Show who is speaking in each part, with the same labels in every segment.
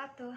Speaker 1: wabarakatuh.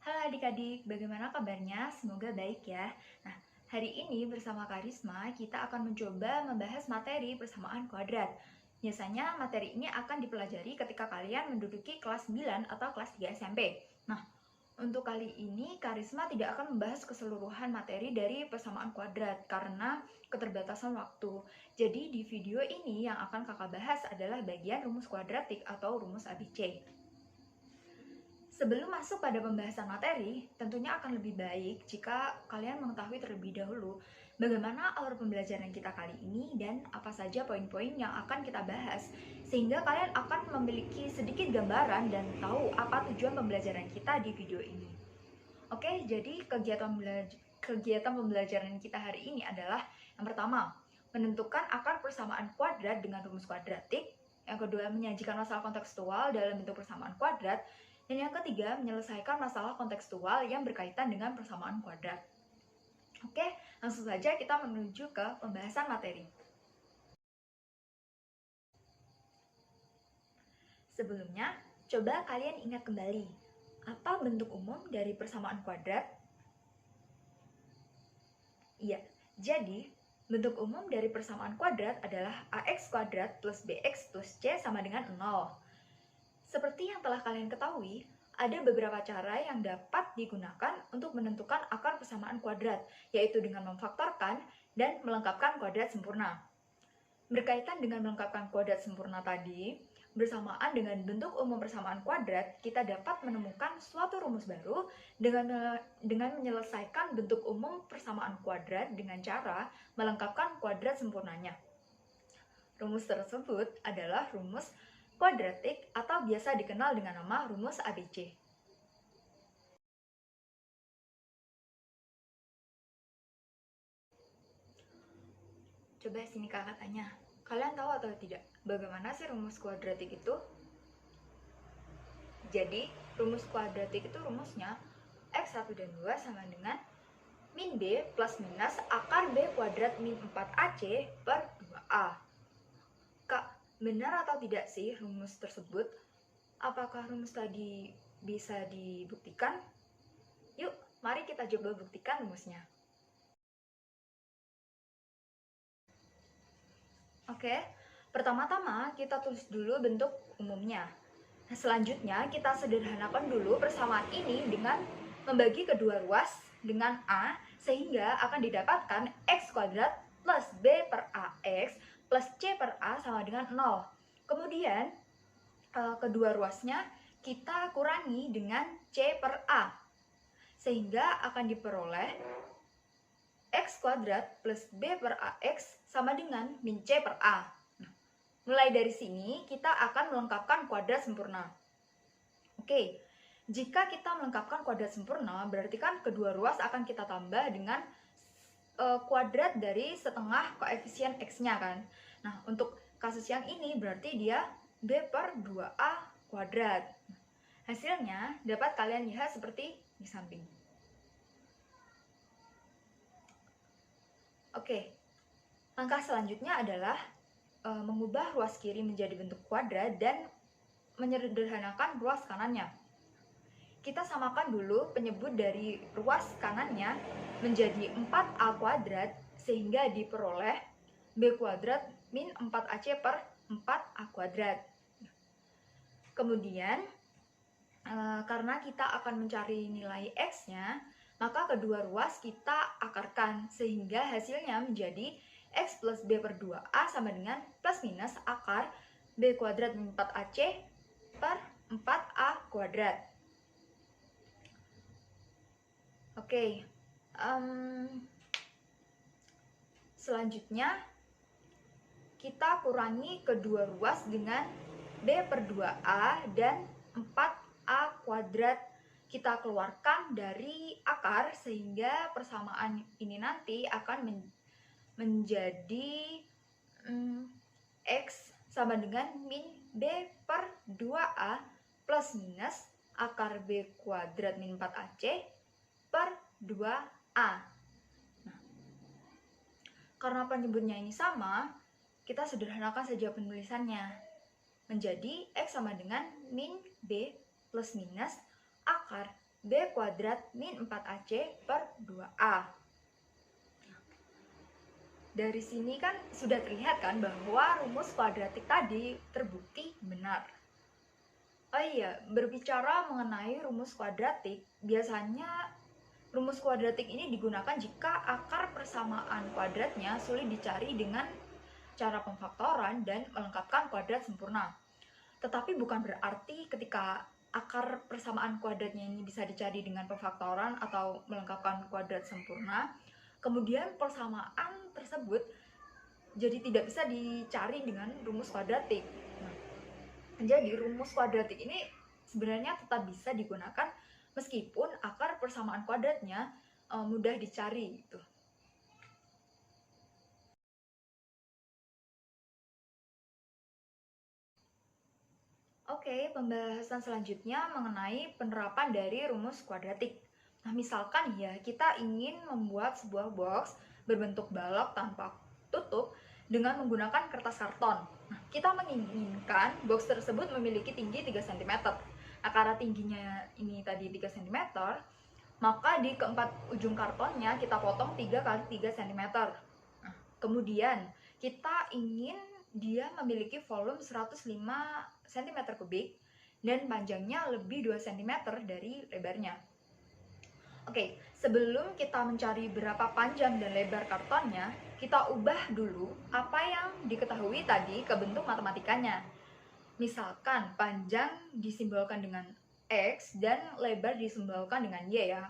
Speaker 1: Halo adik-adik, bagaimana kabarnya? Semoga baik ya. Nah, hari ini bersama Karisma kita akan mencoba membahas materi persamaan kuadrat. Biasanya materi ini akan dipelajari ketika kalian menduduki kelas 9 atau kelas 3 SMP. Nah, untuk kali ini Karisma tidak akan membahas keseluruhan materi dari persamaan kuadrat karena keterbatasan waktu. Jadi di video ini yang akan kakak bahas adalah bagian rumus kuadratik atau rumus ABC. Sebelum masuk pada pembahasan materi, tentunya akan lebih baik jika kalian mengetahui terlebih dahulu bagaimana alur pembelajaran kita kali ini dan apa saja poin-poin yang akan kita bahas, sehingga kalian akan memiliki sedikit gambaran dan tahu apa tujuan pembelajaran kita di video ini. Oke, jadi kegiatan pembelajaran kita hari ini adalah yang pertama, menentukan akar persamaan kuadrat dengan rumus kuadratik. Yang kedua, menyajikan masalah kontekstual dalam bentuk persamaan kuadrat. Dan yang ketiga, menyelesaikan masalah kontekstual yang berkaitan dengan persamaan kuadrat. Oke, langsung saja kita menuju ke pembahasan materi. Sebelumnya, coba kalian ingat kembali, apa bentuk umum dari persamaan kuadrat? Iya, jadi bentuk umum dari persamaan kuadrat adalah ax kuadrat plus bx plus c sama dengan 0. Seperti yang telah kalian ketahui, ada beberapa cara yang dapat digunakan untuk menentukan akar persamaan kuadrat, yaitu dengan memfaktorkan dan melengkapkan kuadrat sempurna. Berkaitan dengan melengkapkan kuadrat sempurna tadi, bersamaan dengan bentuk umum persamaan kuadrat, kita dapat menemukan suatu rumus baru dengan menyelesaikan bentuk umum persamaan kuadrat dengan cara melengkapkan kuadrat sempurnanya. Rumus tersebut adalah rumus kuadratik atau biasa dikenal dengan nama rumus ABC. Coba sini kakak tanya, kalian tahu atau tidak bagaimana sih rumus kuadratik itu? Jadi, rumus kuadratik itu rumusnya x1 dan 2 sama dengan min b plus minus akar b kuadrat min 4ac per 2a. Kak, benar atau tidak sih rumus tersebut? Apakah rumus tadi bisa dibuktikan? Yuk, mari kita coba buktikan rumusnya. Oke, pertama-tama kita tulis dulu bentuk umumnya. Nah, selanjutnya kita sederhanakan dulu persamaan ini dengan membagi kedua ruas dengan A, sehingga akan didapatkan x kuadrat plus b per ax plus c per a sama dengan 0. Kemudian, kedua ruasnya kita kurangi dengan c per a, sehingga akan diperoleh x kuadrat plus b per ax sama dengan min c per a. Nah, mulai dari sini kita akan melengkapkan kuadrat sempurna. Oke, jika kita melengkapkan kuadrat sempurna, berarti kan kedua ruas akan kita tambah dengan kuadrat dari setengah koefisien x-nya kan. Nah, untuk kasus yang ini berarti dia b per 2a kuadrat. Hasilnya dapat kalian lihat seperti di samping. Oke, langkah selanjutnya adalah mengubah ruas kiri menjadi bentuk kuadrat dan menyederhanakan ruas kanannya. Kita samakan dulu penyebut dari ruas kanannya menjadi 4a kuadrat sehingga diperoleh b kuadrat min 4ac per 4a kuadrat. Kemudian, karena kita akan mencari nilai x-nya, maka kedua ruas kita akarkan sehingga hasilnya menjadi x plus b per 2a sama dengan plus minus akar b kuadrat min 4ac per 4a kuadrat. Oke, selanjutnya kita kurangi kedua ruas dengan b per 2a dan 4a kuadrat kita keluarkan dari akar sehingga persamaan ini nanti akan menjadi x sama dengan min b per 2a plus minus akar b kuadrat min 4ac per 2a. Nah, karena penyebutnya ini sama, kita sederhanakan saja penulisannya menjadi x sama dengan min b plus minus akar B kuadrat min 4AC per 2A. Dari sini kan sudah terlihat kan bahwa rumus kuadratik tadi terbukti benar. Oh iya, berbicara mengenai rumus kuadratik, biasanya rumus kuadratik ini digunakan jika akar persamaan kuadratnya sulit dicari dengan cara pemfaktoran dan melengkapkan kuadrat sempurna. Tetapi bukan berarti ketika akar persamaan kuadratnya ini bisa dicari dengan pemfaktoran atau melengkapkan kuadrat sempurna, kemudian persamaan tersebut jadi tidak bisa dicari dengan rumus kuadratik. Nah, jadi rumus kuadratik ini sebenarnya tetap bisa digunakan meskipun akar persamaan kuadratnya mudah dicari gitu. Oke, pembahasan selanjutnya mengenai penerapan dari rumus kuadratik. Nah, misalkan ya kita ingin membuat sebuah box berbentuk balok tanpa tutup dengan menggunakan kertas karton. Nah, kita menginginkan box tersebut memiliki tinggi 3 cm. Nah, karena tingginya ini tadi 3 cm, maka di keempat ujung kartonnya kita potong 3 kali 3 cm. Nah, kemudian kita ingin dia memiliki volume 105 cm3 dan panjangnya lebih 2 cm dari lebarnya. Oke, sebelum kita mencari berapa panjang dan lebar kartonnya, kita ubah dulu apa yang diketahui tadi ke bentuk matematikanya. Misalkan panjang disimbolkan dengan X dan lebar disimbolkan dengan Y ya.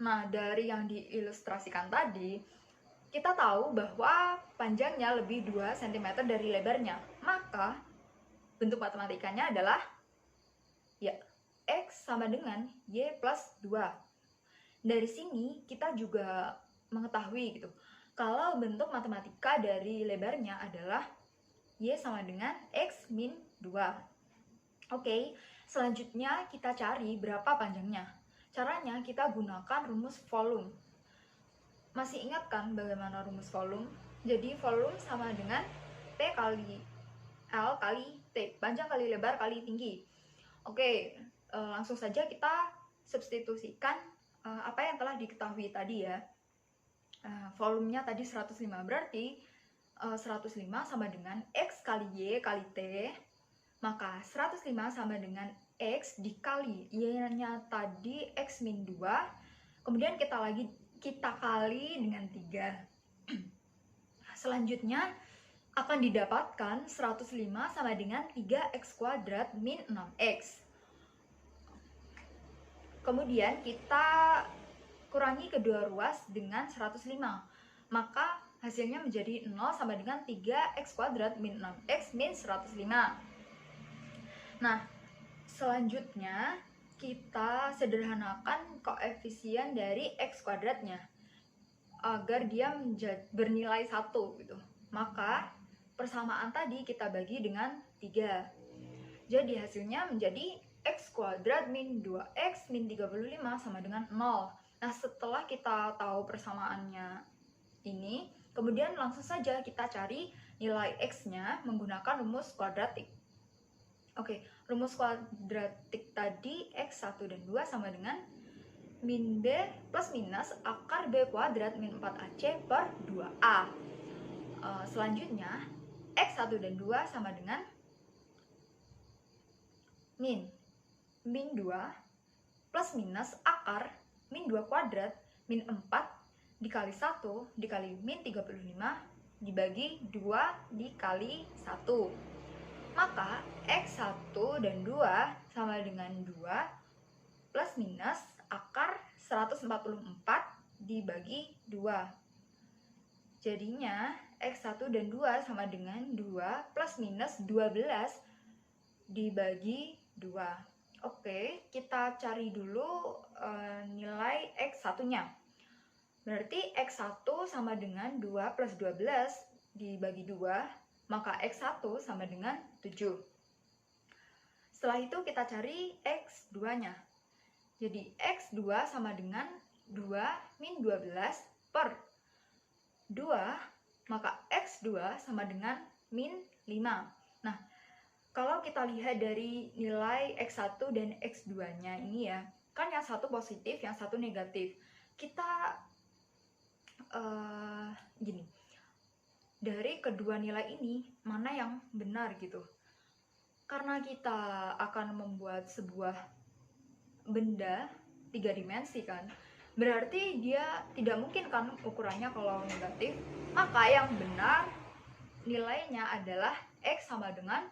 Speaker 1: Nah, dari yang diilustrasikan tadi, kita tahu bahwa panjangnya lebih 2 cm dari lebarnya. Maka bentuk matematikanya adalah ya X sama dengan Y plus 2. Dari sini kita juga mengetahui gitu, kalau bentuk matematika dari lebarnya adalah Y sama dengan X min 2. Oke, selanjutnya kita cari berapa panjangnya. Caranya kita gunakan rumus volume. Masih ingat kan bagaimana rumus volume? Jadi volume sama dengan P kali L kali T, panjang kali lebar kali tinggi. Oke, langsung saja kita substitusikan apa yang telah diketahui tadi ya. Volumenya tadi 105, berarti 105 sama dengan X kali Y kali T. Maka 105 sama dengan X dikali Y-nya tadi X min 2. Kemudian kita kali dengan 3. Selanjutnya akan didapatkan 105 sama dengan 3x kuadrat min 6x. Kemudian kita kurangi kedua ruas dengan 105. Maka hasilnya menjadi 0 sama dengan 3x kuadrat min 6x min 105. Nah, selanjutnya kita sederhanakan koefisien dari x kuadratnya agar dia bernilai 1 gitu. Maka persamaan tadi kita bagi dengan 3. Jadi hasilnya menjadi x kuadrat min 2x min 35 sama dengan 0. Nah, setelah kita tahu persamaannya ini, kemudian langsung saja kita cari nilai x-nya menggunakan rumus kuadratik. Oke, rumus kuadratik tadi x1 dan 2 sama dengan min B plus minus akar B kuadrat min 4AC per 2A. Selanjutnya, x1 dan 2 sama dengan min 2 plus minus akar min 2 kuadrat min 4 dikali 1 dikali min 35 dibagi 2 dikali 1. Maka X1 dan 2 sama dengan 2 plus minus akar 144 dibagi 2. Jadinya X1 dan 2 sama dengan 2 plus minus 12 dibagi 2. Oke, kita cari dulu nilai X1-nya. Berarti X1 sama dengan 2 plus 12 dibagi 2. Maka X1 sama dengan 7. Setelah itu kita cari X2-nya. Jadi X2 sama dengan 2 min 12 per 2, maka X2 sama dengan min 5. Nah, Kalau kita lihat dari nilai X1 dan X2-nya ini ya, kan yang satu positif, yang satu negatif. Kita gini, dari kedua nilai ini mana yang benar gitu. Karena kita akan membuat sebuah benda 3 dimensi kan, berarti dia tidak mungkin kan ukurannya kalau negatif, maka yang benar nilainya adalah X sama dengan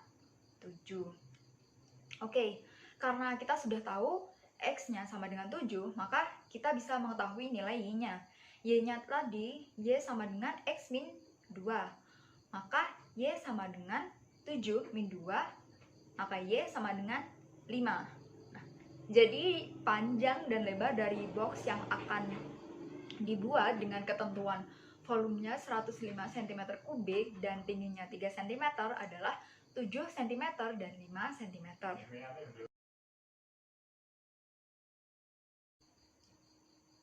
Speaker 1: 7. Oke, karena kita sudah tahu X-nya sama dengan 7, maka kita bisa mengetahui nilai Y-nya. Y-nya tadi, Y sama dengan X min 2. Maka Y sama dengan 7 min 2, maka Y sama dengan 5. Nah, jadi panjang dan lebar dari box yang akan dibuat dengan ketentuan volumenya 105 cm3 dan tingginya 3 cm adalah 7 cm dan 5 cm.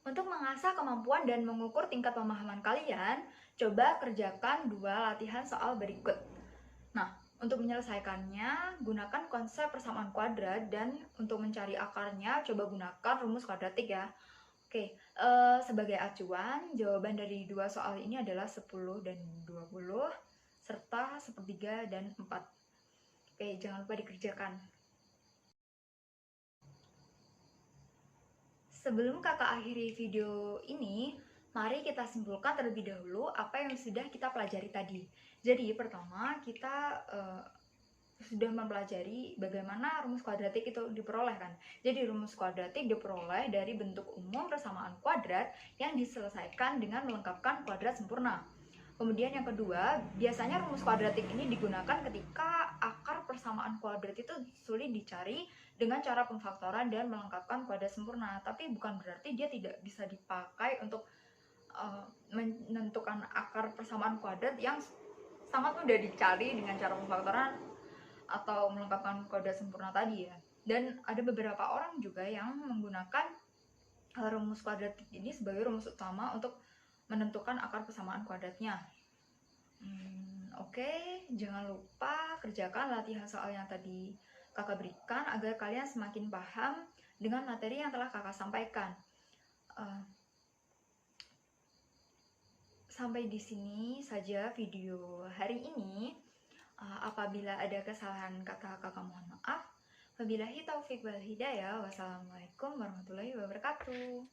Speaker 1: Untuk mengasah kemampuan dan mengukur tingkat pemahaman kalian, coba kerjakan 2 latihan soal berikut. Nah, untuk menyelesaikannya, gunakan konsep persamaan kuadrat, dan untuk mencari akarnya, coba gunakan rumus kuadratik ya. Oke, sebagai acuan, jawaban dari 2 soal ini adalah 10 dan 20, serta 1/3 dan 4. Oke, jangan lupa dikerjakan. Sebelum kakak akhiri video ini, mari kita simpulkan terlebih dahulu apa yang sudah kita pelajari tadi. Jadi pertama kita sudah mempelajari bagaimana rumus kuadratik itu diperoleh kan. Jadi rumus kuadratik diperoleh dari bentuk umum persamaan kuadrat yang diselesaikan dengan melengkapkan kuadrat sempurna. Kemudian yang kedua, biasanya rumus kuadratik ini digunakan ketika akar persamaan kuadrat itu sulit dicari dengan cara pemfaktoran dan melengkapkan kuadrat sempurna. Tapi bukan berarti dia tidak bisa dipakai untuk menentukan akar persamaan kuadrat yang sangat mudah dicari dengan cara pemfaktoran atau melengkapkan kuadrat sempurna tadi ya. Dan ada beberapa orang juga yang menggunakan rumus kuadratik ini sebagai rumus utama untuk menentukan akar persamaan kuadratnya. Oke, jangan lupa kerjakan latihan soal yang tadi kakak berikan agar kalian semakin paham dengan materi yang telah kakak sampaikan. Sampai di sini saja video hari ini. Apabila ada kesalahan kata kakak mohon maaf. Wabillahi taufiq wal hidayah. Wassalamualaikum warahmatullahi wabarakatuh.